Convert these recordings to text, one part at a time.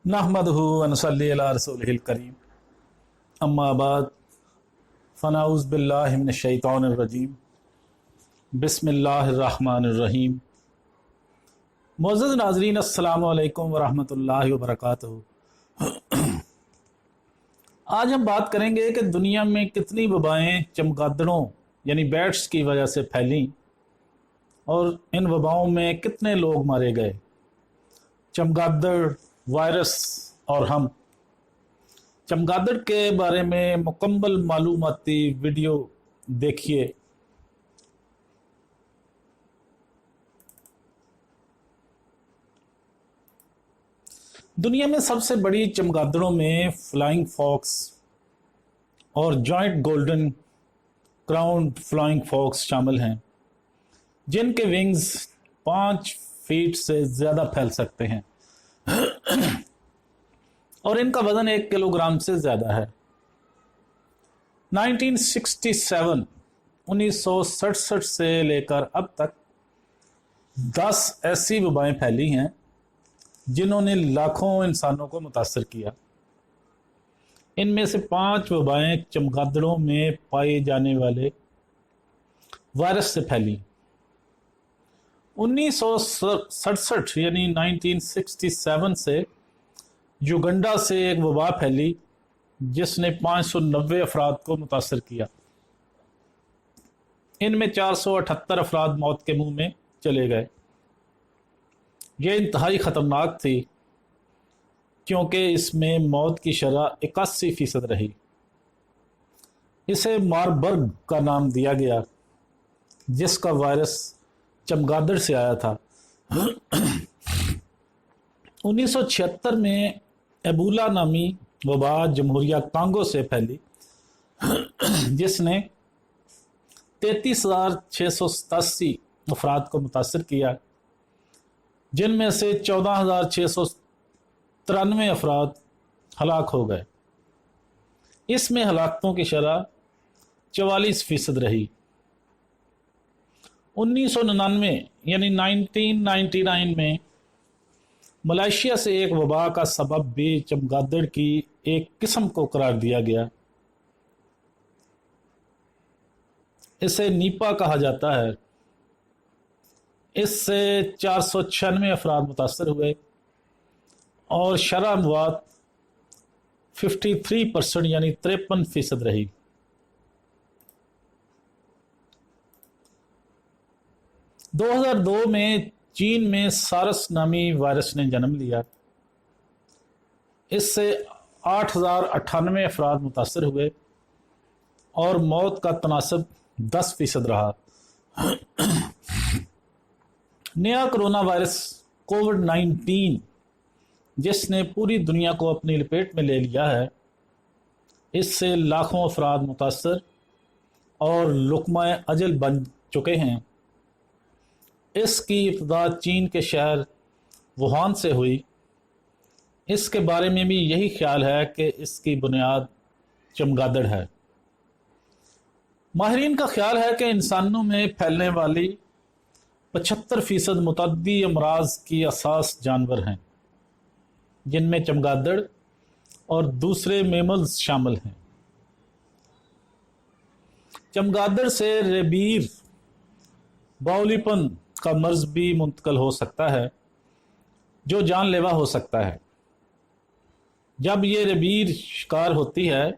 नहमदहु व नसल्ली अला रसूलिहिल करीम अम्मा बाद फ़नऊज़ु बिल्लाहि मिनश शैतानिर रजीम बिस्मिल्लाहिर रहमानिर रहीम। मुअज़्ज़ज़ नाज़रीन, अस्सलामु अलैकुम व रहमतुल्लाहि व बरकातुहू। आज हम बात करेंगे कि दुनिया में कितनी वबाएँ चमगादड़ों यानी बैट्स की वजह से फैलीं और इन वबाओं में कितने लोग मारे गए। चमगादड़, वायरस और हम। चमगादड़ के बारे में मुकम्मल मालूमाती वीडियो देखिए। दुनिया में सबसे बड़ी चमगादड़ों में फ्लाइंग फॉक्स और giant golden crown flying fox शामिल हैं, जिनके विंग्स 5 फीट से ज़्यादा फैल सकते हैं और इनका वजन 1 किलोग्राम से ज़्यादा है। 1967 से लेकर अब तक 10 ऐसी वबाएं फैली हैं जिन्होंने लाखों इंसानों को मुतासर किया। इनमें से 5 वबाएं चमगादड़ों में पाए जाने वाले वायरस से फैली। 1967 यानी 1967 से युगंडा से एक वबा फैली जिसने 590 अफराद को मुतासर किया। इनमें 478 अफराद मौत के मुंह में चले गए। यह इंतहाई ख़तरनाक थी क्योंकि इसमें मौत की शरह 81% रही। इसे मारबर्ग का नाम दिया गया, जिसका वायरस चमगादड़ से आया था। 1976 में एबोला नामी वबा जमहूरिया कांगो से फैली, जिसने 33,687 अफराद को मुतासर किया, जिनमें से 14,693 अफराद हलाक हो गए। इसमें हलाकतों की शरह 44% रही। 1999 यानी 1999 में मलेशिया से एक वबा का सबब भी चमगादड़ की एक किस्म को करार दिया गया। इसे नीपा कहा जाता है। इससे 496 अफराद मुतासर हुए और शरह अमवात 53% यानी 53% रही। दो 2002 में चीन में सारस नामी वायरस ने जन्म लिया। इससे 8,098 अफराद मुतासर हुए और मौत का तनासब 10% रहा। नया कोरोना वायरस कोविड-19 जिसने पूरी दुनिया को अपनी लपेट में ले लिया है, इससे लाखों अफराद मुतासर और लुक़मा अजल बन चुके हैं। इसकी इब्तिदा चीन के शहर वुहान से हुई। इसके बारे में भी यही ख्याल है कि इसकी बुनियाद चमगादड़ है। माहिरीन का ख्याल है कि इंसानों में फैलने वाली 75% मुतअद्दी अमराज की असास जानवर हैं, जिनमें चमगादड़ और दूसरे मेमल्स शामिल हैं। चमगादड़ से रेबीज, बाउलीपन का मर्ज भी मुंतकिल हो सकता है, जो जानलेवा हो सकता है। जब ये रेबीज शिकार होती है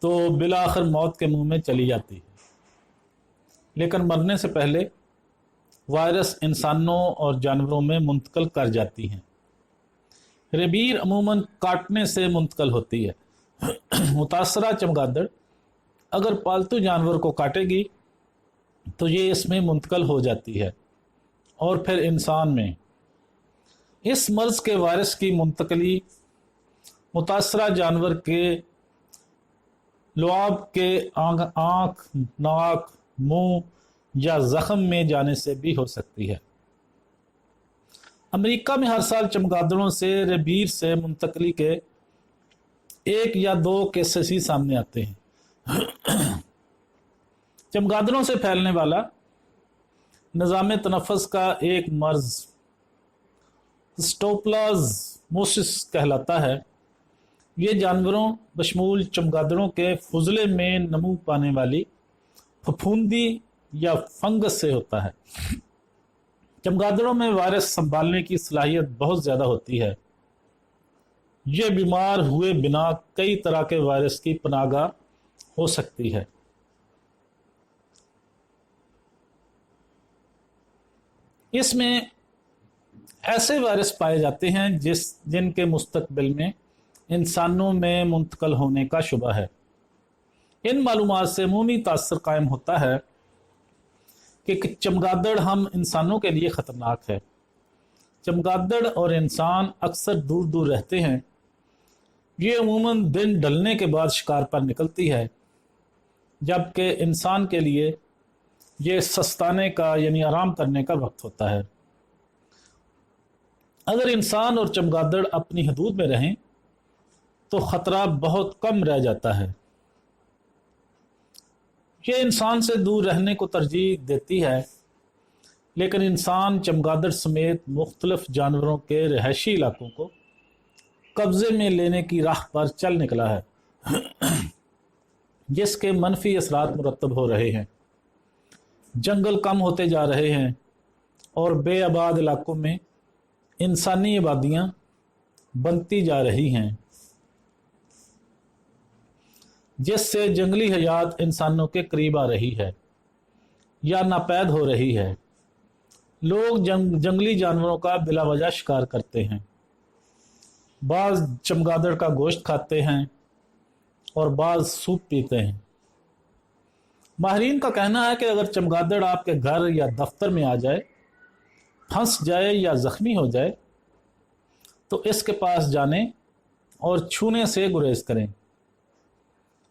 तो बिलाखिर मौत के मुंह में चली जाती है, लेकिन मरने से पहले वायरस इंसानों और जानवरों में मुंतकिल कर जाती हैं। रेबीज अमूमन काटने से मुंतकिल होती है। मुतासरा चमगादड़ अगर पालतू जानवर को काटेगी तो ये इसमें मुंतकिल हो जाती है और फिर इंसान में। इस मर्ज के वायरस की मुंतकली मुतासरा जानवर के लुआब के आँख, नाक, मुंह या जख्म में जाने से भी हो सकती है। अमेरिका में हर साल चमगादड़ों से रेबीज से मुंतकली के 1 या 2 केसेस ही सामने आते हैं। चमगादड़ों से फैलने वाला निज़ाम तनफ़्फ़ुस का एक मर्ज स्टोप्लाज्मोसिस कहलाता है। ये जानवरों बशमूल चमगादड़ों के फुजले में नमू पाने वाली फफूंदी या फंगस से होता है। चमगादड़ों में वायरस संभालने की सलाहियत बहुत ज़्यादा होती है। ये बीमार हुए बिना कई तरह के वायरस की पनाहगाह हो सकती है। इसमें ऐसे वायरस पाए जाते हैं जिनके मुस्तकबिल में इंसानों में मुंतकल होने का शुबा है। इन मालूमात से अमूमी तासर कायम होता है कि चमगादड़ हम इंसानों के लिए ख़तरनाक है। चमगादड़ और इंसान अक्सर दूर दूर रहते हैं। ये अमूमन दिन ढलने के बाद शिकार पर निकलती है, जबकि इंसान के लिए ये सस्ताने का यानी आराम करने का वक्त होता है। अगर इंसान और चमगादड़ अपनी हदूद में रहें तो ख़तरा बहुत कम रह जाता है। ये इंसान से दूर रहने को तरजीह देती है, लेकिन इंसान चमगादड़ समेत मुख्तलिफ जानवरों के रहायशी इलाकों को कब्ज़े में लेने की राह पर चल निकला है, जिसके मनफी असरात मुरतब हो रहे हैं। जंगल कम होते जा रहे हैं और बेआबाद इलाकों में इंसानी आबादियाँ बनती जा रही हैं, जिससे जंगली हयात इंसानों के करीब आ रही है या नापैद हो रही है। लोग जंगली जानवरों का बिला वजह शिकार करते हैं। बाज़ चमगादड़ का गोश्त खाते हैं और बाज़ सूप पीते हैं। माहिरीन का कहना है कि अगर चमगादड़ आपके घर या दफ्तर में आ जाए, फंस जाए या ज़ख्मी हो जाए तो इसके पास जाने और छूने से गुरेज करें।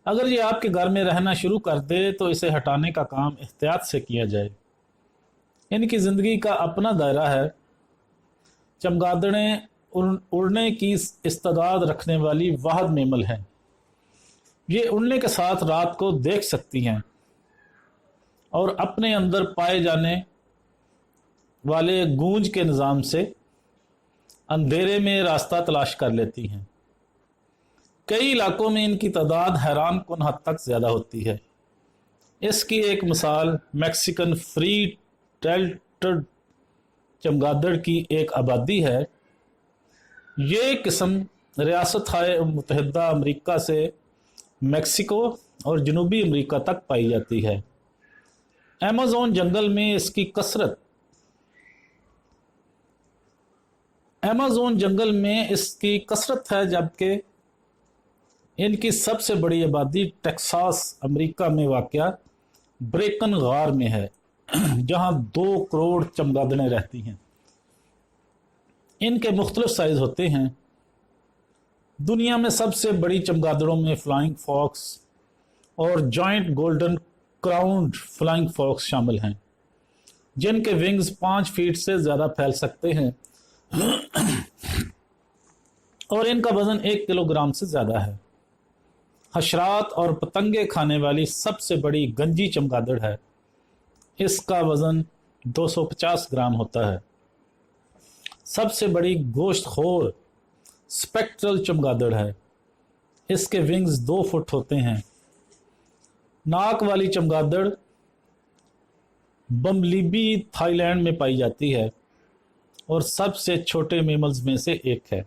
अगर ये आपके घर में रहना शुरू कर दे तो इसे हटाने का काम एहतियात से किया जाए। इनकी ज़िंदगी का अपना दायरा है। चमगादड़ें उड़ने की इस्तेदाद रखने वाली वाहिद मेमल हैं। ये उड़ने के साथ रात को देख सकती हैं और अपने अंदर पाए जाने वाले गूंज के निज़ाम से अंधेरे में रास्ता तलाश कर लेती हैं। कई इलाकों में इनकी तादाद हैरान कुन हद तक ज़्यादा होती है। इसकी एक मिसाल मैक्सिकन फ्री टेल्टेड चमगादड़ की एक आबादी है। ये किस्म रियासत-ए मुत्तहिदा अमेरिका से मैक्सिको और जनूबी अमेरिका तक पाई जाती है। अमेज़न जंगल में इसकी कसरत है, जबकि इनकी सबसे बड़ी आबादी टेक्सास अमेरिका में वाक़या ब्रेकन गार में है, जहां 2 करोड़ चमगादड़ें रहती हैं। इनके मुख्तलिफ साइज़ होते हैं। दुनिया में सबसे बड़ी चमगादड़ों में फ्लाइंग फॉक्स और giant golden crowned flying fox शामिल हैं, जिनके विंग्स 5 फीट से ज़्यादा फैल सकते हैं और इनका वज़न 1 किलोग्राम से ज़्यादा है। हशरात और पतंगे खाने वाली सबसे बड़ी गंजी चमगादड़ है। इसका वज़न 250 ग्राम होता है। सबसे बड़ी गोश्तखोर स्पेक्ट्रल चमगादड़ है। इसके विंग्स 2 फुट होते हैं। नाक वाली चमगादड़ बम्बलीबी थाईलैंड में पाई जाती है और सबसे छोटे मेमल्स में से एक है।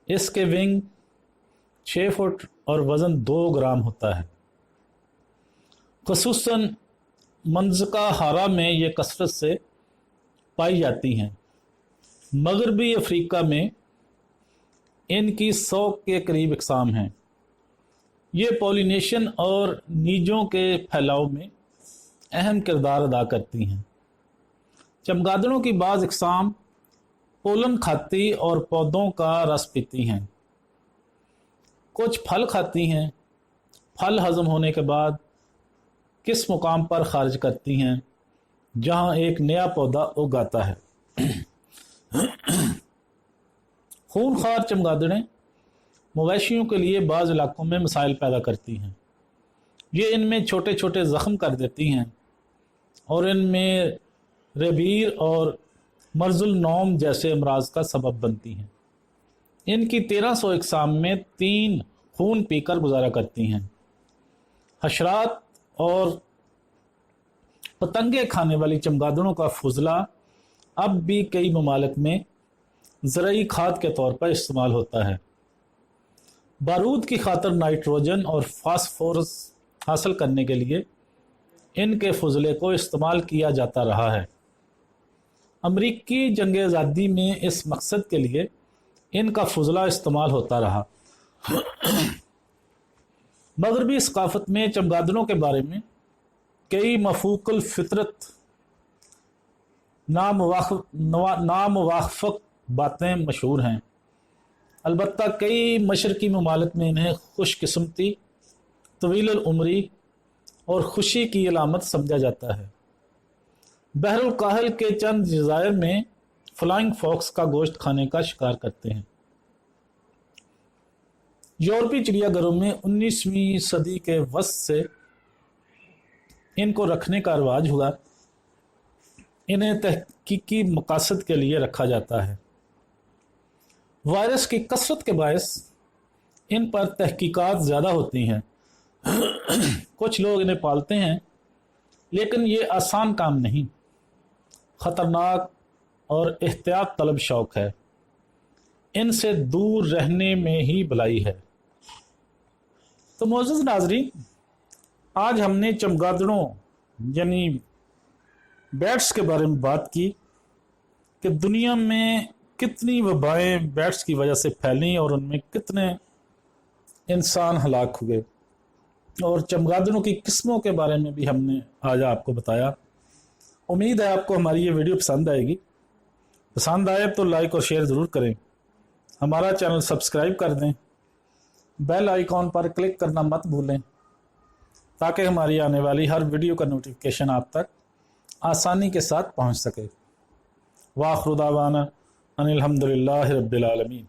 इसके विंग 6 फुट और वज़न 2 ग्राम होता है। ख़ुसूसन मंज़का हारा में ये कसरत से पाई जाती हैं। मगरबी अफ्रीका में इनकी 100 के करीब इकसाम हैं। ये पॉलिनेशन और नीजों के फैलाव में अहम किरदार अदा करती हैं। चमगादड़ों की बाज़ इकसाम पोलन खाती और पौधों का रस पीती हैं। कुछ फल खाती हैं। फल हज़म होने के बाद किस मुकाम पर खारिज करती हैं जहां एक नया पौधा उगाता है। खूनखार चमगादड़ें मवेशियों के लिए बाज़ इलाकों में मसाइल पैदा करती हैं। ये इनमें छोटे छोटे ज़ख्म कर देती हैं और इनमें रेबीर और मर्जुल नौम जैसे अमराज का सबब बनती हैं। इनकी 1300 अक़साम में 3 खून पीकर गुजारा करती हैं। हशरात और पतंगे खाने वाली चमगादड़ों का फुजला अब भी कई ममालिक में ज़रई खाद के तौर पर इस्तेमाल होता है। बारूद की खातर नाइट्रोजन और फास्फोरस हासिल करने के लिए इनके फुजले को इस्तेमाल किया जाता रहा है। अमरीकी जंग आज़ादी में इस मकसद के लिए इनका फुजला इस्तेमाल होता रहा। मगरबी सकाफ़त में चमगादड़ों के बारे में कई मफूकुल फितरत नामवाफ़क बातें मशहूर हैं। अलबत्ता कई मशरकी ममालिक में इन्हें खुशकिस्मती, तवील उम्री और खुशी की अलामत समझा जाता है। बहरुल काहिल के चंद जज़ायर में फ्लाइंग फॉक्स का गोश्त खाने का शिकार करते हैं। यूरोपीय चिड़ियाघरों में 19वीं सदी के वस्त से इनको रखने का रिवाज हुआ। इन्हें तहकीकी मकासद के लिए रखा जाता है। वायरस की कसरत के बायस इन पर तहकीकात ज़्यादा होती हैं। कुछ लोग इन्हें पालते हैं, लेकिन ये आसान काम नहीं, ख़तरनाक और एहतियात तलब शौक़ है। इनसे दूर रहने में ही भलाई है। तो मोअज़्ज़ज़ नाज़रीन, आज हमने चमगादड़ों यानी बैट्स के बारे में बात की कि दुनिया में कितनी वबाएं बैट्स की वजह से फैलीं और उनमें कितने इंसान हलाक हुए, और चमगादड़ों की किस्मों के बारे में भी हमने आज आपको बताया। उम्मीद है आपको हमारी ये वीडियो पसंद आएगी। पसंद आए तो लाइक और शेयर ज़रूर करें, हमारा चैनल सब्सक्राइब कर दें, बेल आइकॉन पर क्लिक करना मत भूलें ताकि हमारी आने वाली हर वीडियो का नोटिफिकेशन आप तक आसानी के साथ पहुंच सके। वाखिर दावाना अनिल हम्दुलिल्लाहि रब्बिल आलमीन।